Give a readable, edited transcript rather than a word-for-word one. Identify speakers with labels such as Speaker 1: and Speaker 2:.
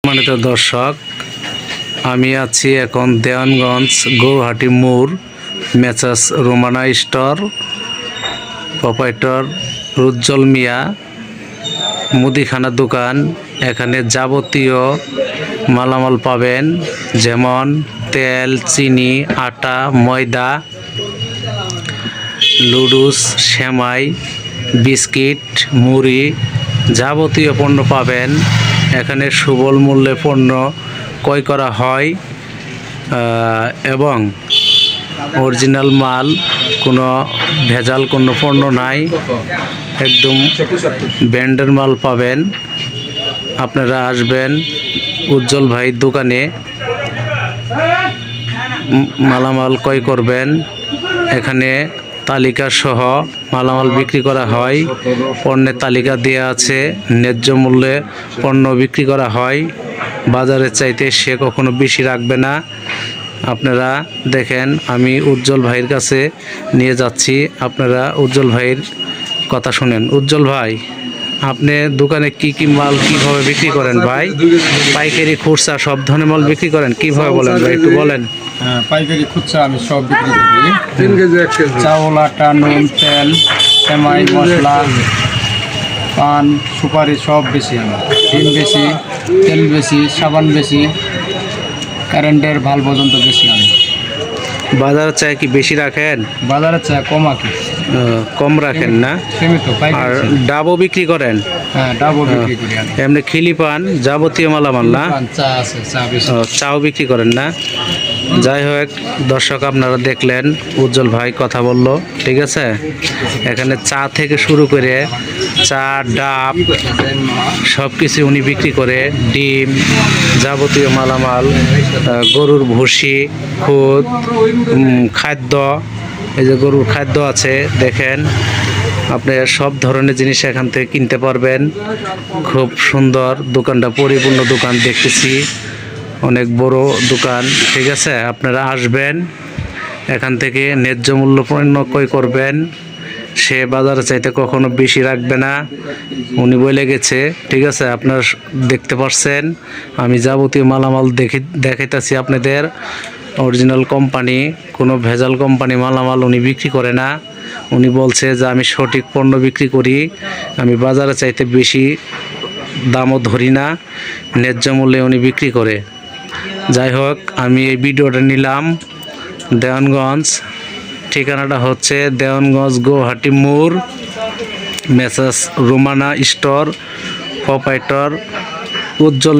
Speaker 1: সম্মানিত দর্শক, আমি আছি এখন দেওয়ানগঞ্জ গৌহাটি মোড় মেসার্স রোমানা স্টোর, প্রোপাইটর রুজ্জ্বল মিয়া মুদিখানা দোকান। এখানে যাবতীয় মালামাল পাবেন, যেমন তেল, চিনি, আটা, ময়দা, লুডুস, সেমাই, বিস্কিট, মুড়ি, যাবতীয় পণ্য পাবেন। এখানে সুলভ মূল্যে পণ্য ক্রয় করা হয় এবং অরিজিনাল মাল, কোনো ভেজাল কোনো পণ্য নাই, একদম ব্র্যান্ডের মাল পাবেন। আপনারা আসবেন উজ্জ্বল ভাই দোকানে, মালামাল ক্রয় করবেন। এখানে তালিকা সহ মালামাল বিক্রি করা হয়, পণ্যের তালিকা দেওয়া আছে, ন্যায্য মূল্যে পণ্য বিক্রি করা হয়। বাজারের চাইতে সে কখনো বেশি রাখবে না। আপনারা দেখেন, আমি উজ্জ্বল ভাইয়ের কাছে নিয়ে যাচ্ছি, আপনারা উজ্জ্বল ভাইয়ের কথা শুনেন। উজ্জ্বল ভাই, আপনি দোকানে কি কি মাল কিভাবে বিক্রি করেন ভাই? পাইকারি, খুচরা সব ধরনের মাল বিক্রি করেন, কিভাবে বলেন ভাই, একটু বলেন।
Speaker 2: হ্যাঁ, পাইকারি খুচরা আমি সব বিক্রি করি। 3 কেজি 1 কেজি চাউল, আটা, নুন, তেল, সেমাই, মশলা, পান, সুপারি সব বেশি। আমি ডিম বেশি, তেল বেশি, সাবান বেশি, কারেন্টের ভাল পর্যন্ত বেশি। আমি
Speaker 1: বাজারের চাই কি বেশি রাখেন?
Speaker 2: বাজারের চেয়ে কম আঁকি,
Speaker 1: কম রাখেন না?
Speaker 2: সীমিত।
Speaker 1: আর ডাবও বিক্রি করেন?
Speaker 2: হ্যাঁ, ডাবও বিক্রি করি আমি।
Speaker 1: এমনি খিলি পান, যাবতীয় মালামাল না?
Speaker 2: চা আছে, চা বেশি।
Speaker 1: চাও বিক্রি করেন না? যাই হোক দর্শক, আপনারা দেখলেন উজ্জ্বল ভাই কথা বলল, ঠিক আছে। এখানে চা থেকে শুরু করে চা, ডাব সব কিছু উনি বিক্রি করে। ডিম, যাবতীয় মালামাল, গরুর ভুসি, খুদ, খাদ্য, এই যে গরুর খাদ্য আছে দেখেন। আপনি সব ধরনের জিনিস এখান থেকে কিনতে পারবেন। খুব সুন্দর দোকানটা, পরিপূর্ণ দোকান দেখতেছি, অনেক বড় দোকান, ঠিক আছে। আপনারা আসবেন, এখান থেকে ন্যায্য মূল্য পণ্য ক্রয় করবেন। সে বাজারে চাইতে কখনো বেশি রাখবে না, উনি বলে গেছে, ঠিক আছে। আপনারা দেখতে পাচ্ছেন, আমি যাবতীয় মালামাল দেখাইতেছি আপনাদের। অরিজিনাল কোম্পানি, কোনো ভেজাল কোম্পানি মালামাল উনি বিক্রি করে না। উনি বলছে যে আমি সঠিক পণ্য বিক্রি করি, আমি বাজারে চাইতে বেশি দামও ধরি না, ন্যায্য মূল্যে উনি বিক্রি করে। যাই হোক, আমি এই ভিডিওটা নিলাম দেওয়ানগঞ্জ, ঠিকানাটা হচ্ছে দেওয়ানগঞ্জ গৌহাটি মোড় মেসার্স রোমানা স্টোর, প্রোপাইটর উজ্জ্বল